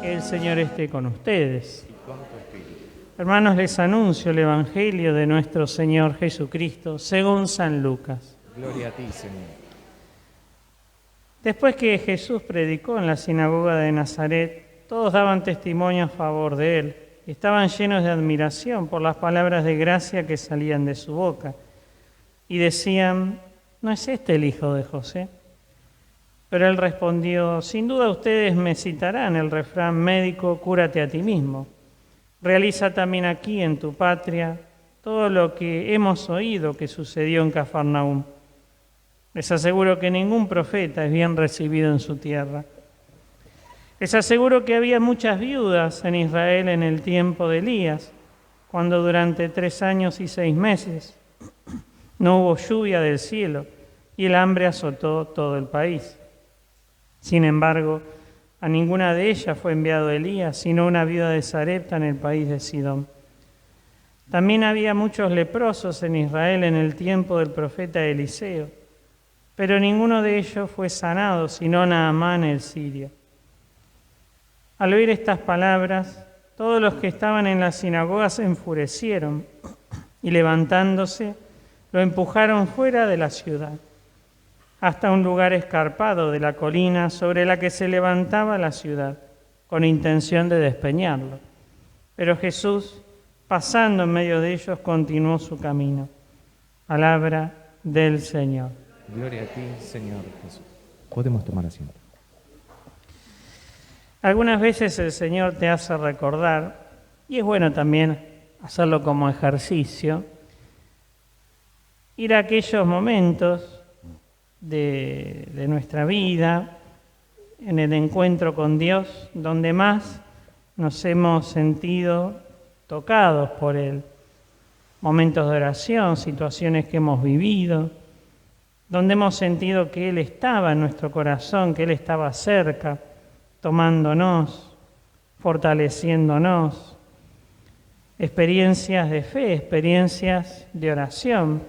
El Señor esté con ustedes. Y con tu espíritu. Hermanos, les anuncio el Evangelio de nuestro Señor Jesucristo según San Lucas. Gloria a ti, Señor. Después que Jesús predicó en la sinagoga de Nazaret, todos daban testimonio a favor de él. Estaban llenos de admiración por las palabras de gracia que salían de su boca. Y decían, ¿no es este el hijo de José? Pero él respondió, sin duda ustedes me citarán el refrán médico, cúrate a ti mismo. Realiza también aquí en tu patria todo lo que hemos oído que sucedió en Cafarnaúm. Les aseguro que ningún profeta es bien recibido en su tierra. Les aseguro que había muchas viudas en Israel en el tiempo de Elías, cuando durante 3 años y 6 meses no hubo lluvia del cielo y el hambre azotó todo el país. Sin embargo, a ninguna de ellas fue enviado Elías, sino una viuda de Sarepta en el país de Sidón. También había muchos leprosos en Israel en el tiempo del profeta Eliseo, pero ninguno de ellos fue sanado, sino Naamán el sirio. Al oír estas palabras, todos los que estaban en la sinagoga se enfurecieron y levantándose, lo empujaron fuera de la ciudad, hasta un lugar escarpado de la colina sobre la que se levantaba la ciudad, con intención de despeñarlo. Pero Jesús, pasando en medio de ellos, continuó su camino. Palabra del Señor. Gloria a ti, Señor Jesús. Podemos tomar asiento. Algunas veces el Señor te hace recordar, y es bueno también hacerlo como ejercicio, ir a aquellos momentos de nuestra vida, en el encuentro con Dios, donde más nos hemos sentido tocados por Él. Momentos de oración, situaciones que hemos vivido, donde hemos sentido que Él estaba en nuestro corazón, que Él estaba cerca, tomándonos, fortaleciéndonos. Experiencias de fe, experiencias de oración,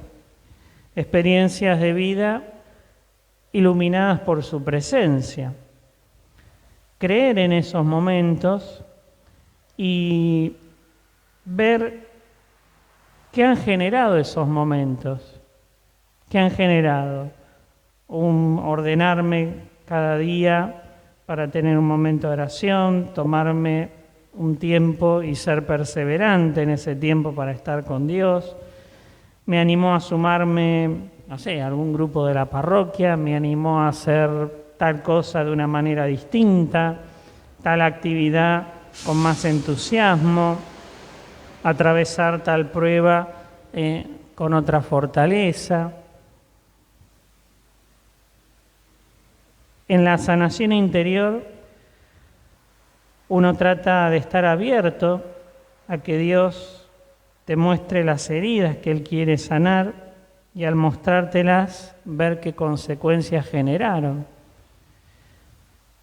experiencias de vida iluminadas por su presencia. Creer en esos momentos y ver qué han generado esos momentos, qué han generado. Ordenarme cada día para tener un momento de oración, tomarme un tiempo y ser perseverante en ese tiempo para estar con Dios. Me animó a sumarme, no sé, a algún grupo de la parroquia, me animó a hacer tal cosa de una manera distinta, tal actividad con más entusiasmo, atravesar tal prueba con otra fortaleza. En la sanación interior, uno trata de estar abierto a que Dios te muestre las heridas que Él quiere sanar y al mostrártelas, ver qué consecuencias generaron.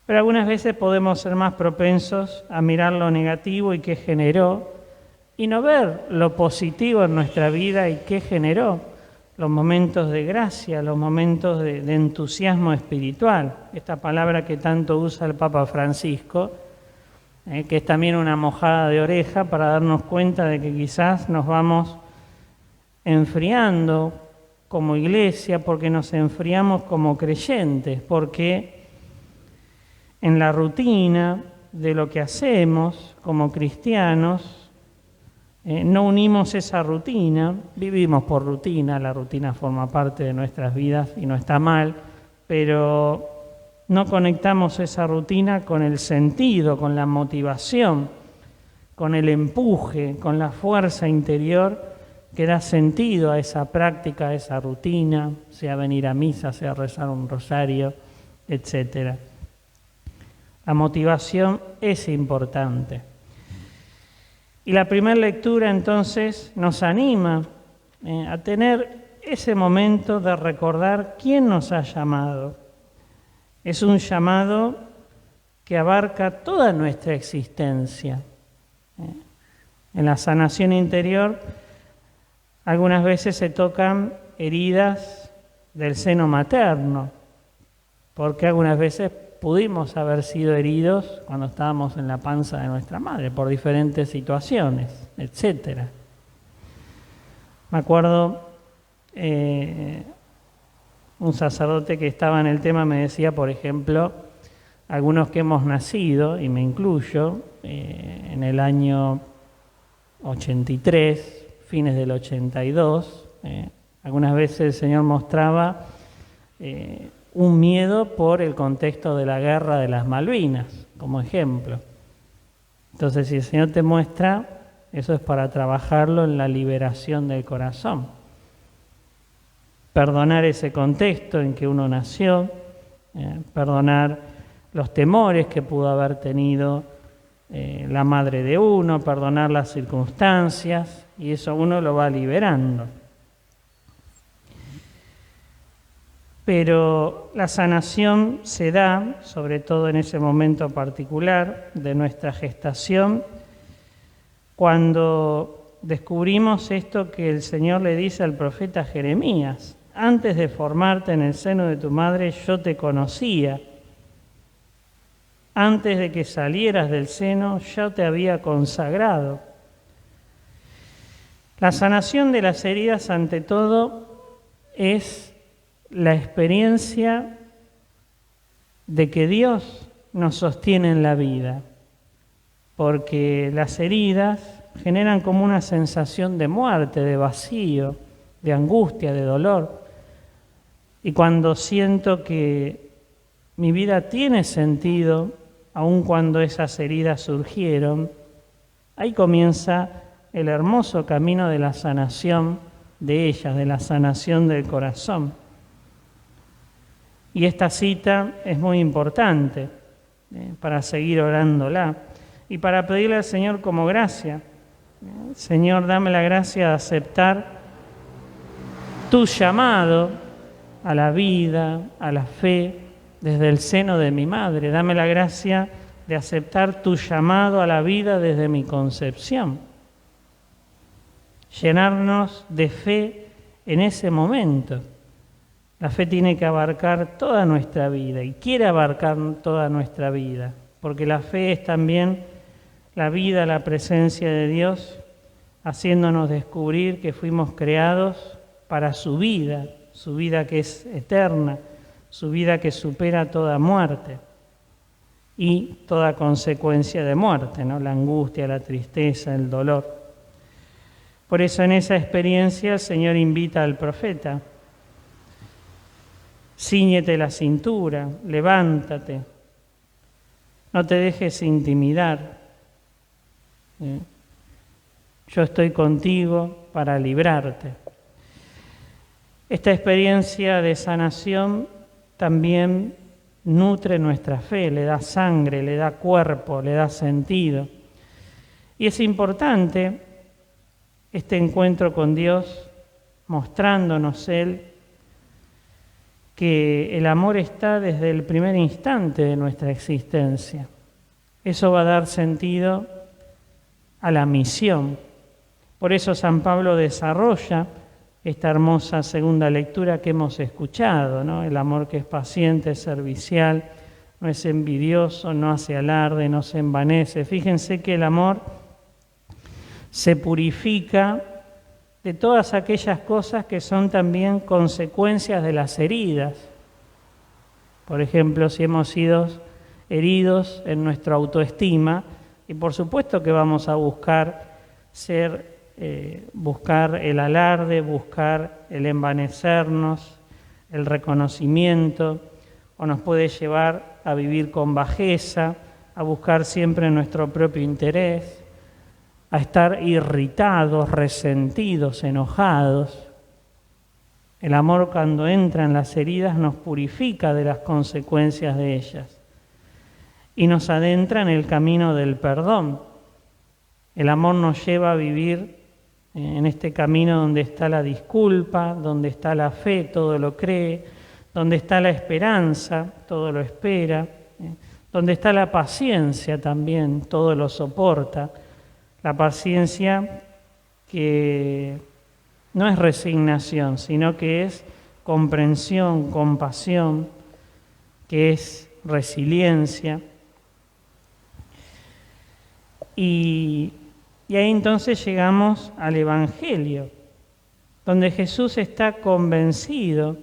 Pero algunas veces podemos ser más propensos a mirar lo negativo y qué generó, y no ver lo positivo en nuestra vida y qué generó, los momentos de gracia, los momentos de entusiasmo espiritual. Esta palabra que tanto usa el Papa Francisco, que es también una mojada de oreja para darnos cuenta de que quizás nos vamos enfriando como iglesia, porque nos enfriamos como creyentes, porque en la rutina de lo que hacemos como cristianos, no unimos esa rutina, vivimos por rutina, la rutina forma parte de nuestras vidas y no está mal, pero no conectamos esa rutina con el sentido, con la motivación, con el empuje, con la fuerza interior que da sentido a esa práctica, a esa rutina, sea venir a misa, sea rezar un rosario, etc. La motivación es importante. Y la primera lectura entonces nos anima a tener ese momento de recordar quién nos ha llamado. Es un llamado que abarca toda nuestra existencia. En la sanación interior algunas veces se tocan heridas del seno materno, porque algunas veces pudimos haber sido heridos cuando estábamos en la panza de nuestra madre por diferentes situaciones, etc. Me acuerdo, un sacerdote que estaba en el tema me decía, por ejemplo, algunos que hemos nacido, y me incluyo, en el año 83, fines del 82, algunas veces el Señor mostraba un miedo por el contexto de la guerra de las Malvinas, como ejemplo. Entonces, si el Señor te muestra, eso es para trabajarlo en la liberación del corazón. Perdonar ese contexto en que uno nació, perdonar los temores que pudo haber tenido la madre de uno, perdonar las circunstancias, y eso uno lo va liberando. Pero la sanación se da, sobre todo en ese momento particular de nuestra gestación, cuando descubrimos esto que el Señor le dice al profeta Jeremías: antes de formarte en el seno de tu madre yo te conocía, antes de que salieras del seno yo te había consagrado. La sanación de las heridas, ante todo, es la experiencia de que Dios nos sostiene en la vida, porque las heridas generan como una sensación de muerte, de vacío, de angustia, de dolor. Y cuando siento que mi vida tiene sentido, aun cuando esas heridas surgieron, ahí comienza el hermoso camino de la sanación de ellas, de la sanación del corazón. Y esta cita es muy importante para seguir orándola y para pedirle al Señor como gracia. Señor, dame la gracia de aceptar tu llamado a la vida, a la fe, desde el seno de mi madre. Dame la gracia de aceptar tu llamado a la vida desde mi concepción. Llenarnos de fe en ese momento. La fe tiene que abarcar toda nuestra vida y quiere abarcar toda nuestra vida, porque la fe es también la vida, la presencia de Dios, haciéndonos descubrir que fuimos creados para su vida que es eterna, su vida que supera toda muerte y toda consecuencia de muerte, ¿no? La angustia, la tristeza, el dolor. Por eso en esa experiencia el Señor invita al profeta: cíñete la cintura, levántate, no te dejes intimidar. Yo estoy contigo para librarte. Esta experiencia de sanación también nutre nuestra fe, le da sangre, le da cuerpo, le da sentido. Y es importante este encuentro con Dios, mostrándonos Él que el amor está desde el primer instante de nuestra existencia. Eso va a dar sentido a la misión. Por eso San Pablo desarrolla esta hermosa segunda lectura que hemos escuchado, ¿no? El amor que es paciente, es servicial, no es envidioso, no hace alarde, no se envanece. Fíjense que el amor se purifica de todas aquellas cosas que son también consecuencias de las heridas. Por ejemplo, si hemos sido heridos en nuestra autoestima, y por supuesto que vamos a buscar buscar el alarde, buscar el envanecernos, el reconocimiento, o nos puede llevar a vivir con bajeza, a buscar siempre nuestro propio interés, a estar irritados, resentidos, enojados. El amor, cuando entra en las heridas, nos purifica de las consecuencias de ellas y nos adentra en el camino del perdón. El amor nos lleva a vivir en este camino donde está la disculpa, donde está la fe, todo lo cree, donde está la esperanza, todo lo espera, donde está la paciencia también, todo lo soporta. La paciencia que no es resignación, sino que es comprensión, compasión, que es resiliencia. Y ahí entonces llegamos al Evangelio, donde Jesús está convencido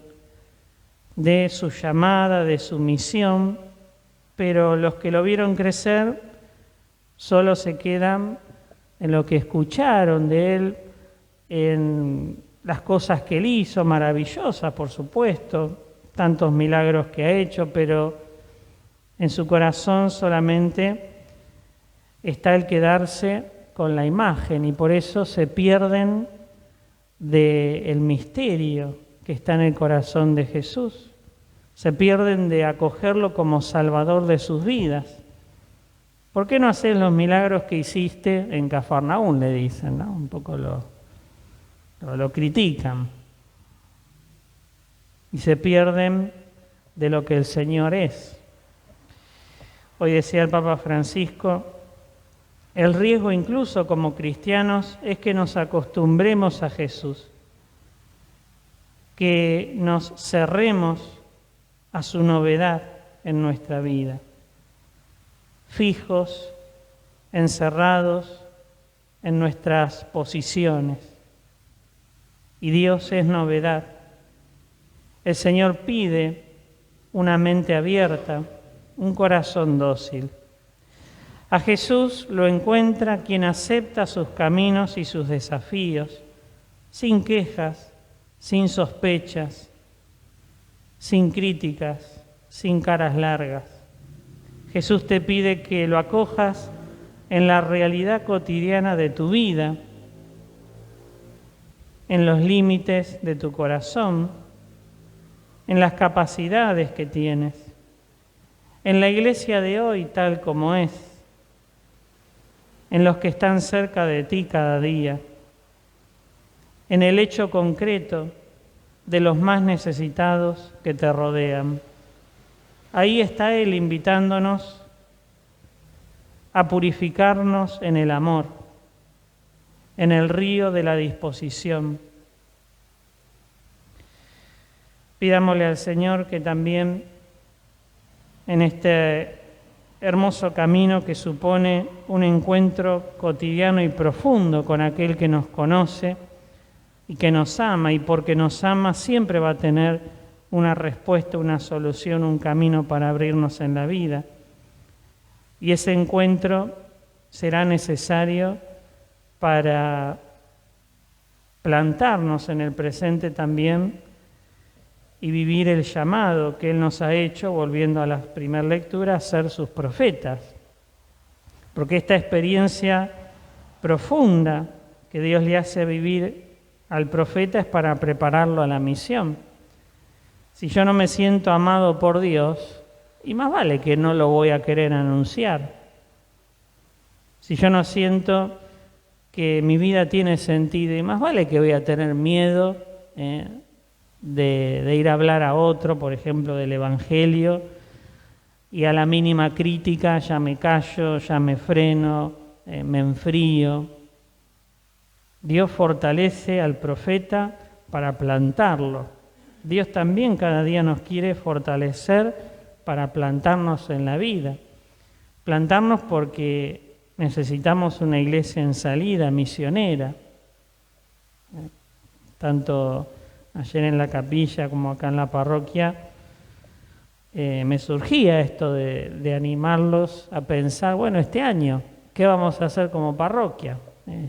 de su llamada, de su misión, pero los que lo vieron crecer solo se quedan en lo que escucharon de él, en las cosas que él hizo, maravillosas, por supuesto, tantos milagros que ha hecho, pero en su corazón solamente está el quedarse con la imagen y por eso se pierden del misterio que está en el corazón de Jesús. Se pierden de acogerlo como Salvador de sus vidas. ¿Por qué no haces los milagros que hiciste en Cafarnaún?, le dicen, ¿no? Un poco lo critican. Y se pierden de lo que el Señor es. Hoy decía el Papa Francisco, el riesgo incluso como cristianos es que nos acostumbremos a Jesús, que nos cerremos a su novedad en nuestra vida, fijos, encerrados en nuestras posiciones. Y Dios es novedad. El Señor pide una mente abierta, un corazón dócil. A Jesús lo encuentra quien acepta sus caminos y sus desafíos, sin quejas, sin sospechas, sin críticas, sin caras largas. Jesús te pide que lo acojas en la realidad cotidiana de tu vida, en los límites de tu corazón, en las capacidades que tienes, en la iglesia de hoy tal como es, en los que están cerca de ti cada día, en el hecho concreto de los más necesitados que te rodean. Ahí está Él invitándonos a purificarnos en el amor, en el río de la disposición. Pidámosle al Señor que también en este hermoso camino que supone un encuentro cotidiano y profundo con aquel que nos conoce y que nos ama, y porque nos ama siempre va a tener una respuesta, una solución, un camino para abrirnos en la vida. Y ese encuentro será necesario para plantarnos en el presente también y vivir el llamado que Él nos ha hecho, volviendo a la primera lectura, a ser sus profetas. Porque esta experiencia profunda que Dios le hace vivir al profeta es para prepararlo a la misión. Si yo no me siento amado por Dios, y más vale que no lo voy a querer anunciar. Si yo no siento que mi vida tiene sentido, y más vale que voy a tener miedo de ir a hablar a otro, por ejemplo, del Evangelio, y a la mínima crítica ya me callo, ya me freno, me enfrío. Dios fortalece al profeta para plantarlo. Dios también cada día nos quiere fortalecer para plantarnos en la vida. Plantarnos porque necesitamos una iglesia en salida, misionera. Tanto ayer en la capilla como acá en la parroquia, me surgía esto de animarlos a pensar, bueno, este año, ¿qué vamos a hacer como parroquia?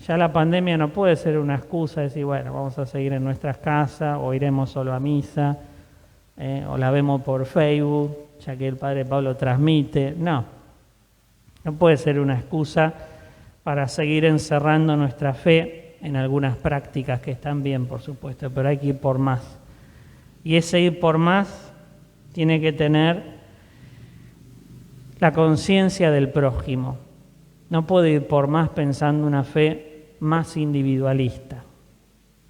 Ya la pandemia no puede ser una excusa de decir, bueno, vamos a seguir en nuestras casas, o iremos solo a misa, o la vemos por Facebook, ya que el Padre Pablo transmite. No puede ser una excusa para seguir encerrando nuestra fe en algunas prácticas que están bien, por supuesto, pero hay que ir por más. Y ese ir por más tiene que tener la conciencia del prójimo. No puedo ir por más pensando una fe más individualista.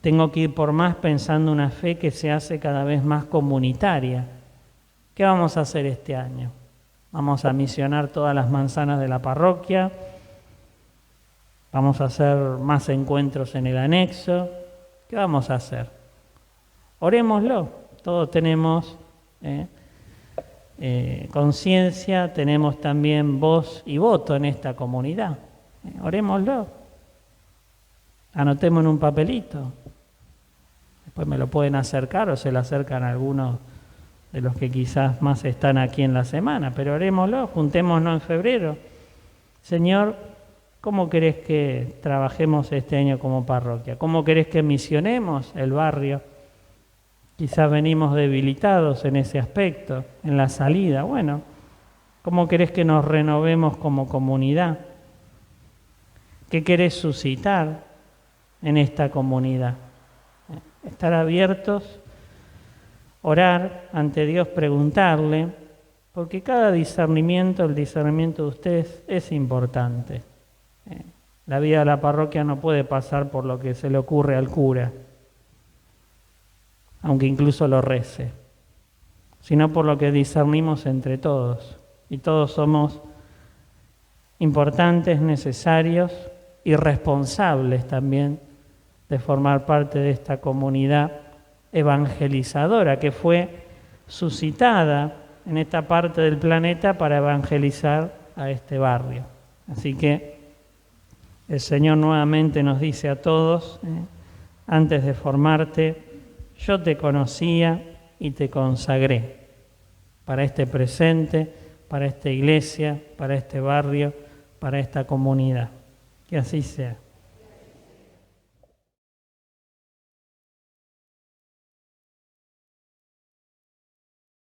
Tengo que ir por más pensando una fe que se hace cada vez más comunitaria. ¿Qué vamos a hacer este año? Vamos a misionar todas las manzanas de la parroquia. Vamos a hacer más encuentros en el anexo. ¿Qué vamos a hacer? Orémoslo. Todos tenemos conciencia, tenemos también voz y voto en esta comunidad. Orémoslo. Anotemos en un papelito. Después me lo pueden acercar o se lo acercan a algunos de los que quizás más están aquí en la semana, pero orémoslo, juntémonos en febrero. Señor, ¿cómo querés que trabajemos este año como parroquia? ¿Cómo querés que misionemos el barrio? Quizás venimos debilitados en ese aspecto, en la salida. Bueno, ¿cómo querés que nos renovemos como comunidad? ¿Qué querés suscitar en esta comunidad? Estar abiertos, orar ante Dios, preguntarle, porque cada discernimiento, el discernimiento de ustedes es importante. La vida de la parroquia no puede pasar por lo que se le ocurre al cura, aunque incluso lo rece, sino por lo que discernimos entre todos. Y todos somos importantes, necesarios y responsables también de formar parte de esta comunidad evangelizadora que fue suscitada en esta parte del planeta para evangelizar a este barrio. Así que el Señor nuevamente nos dice a todos, antes de formarte, yo te conocía y te consagré para este presente, para esta iglesia, para este barrio, para esta comunidad. Que así sea.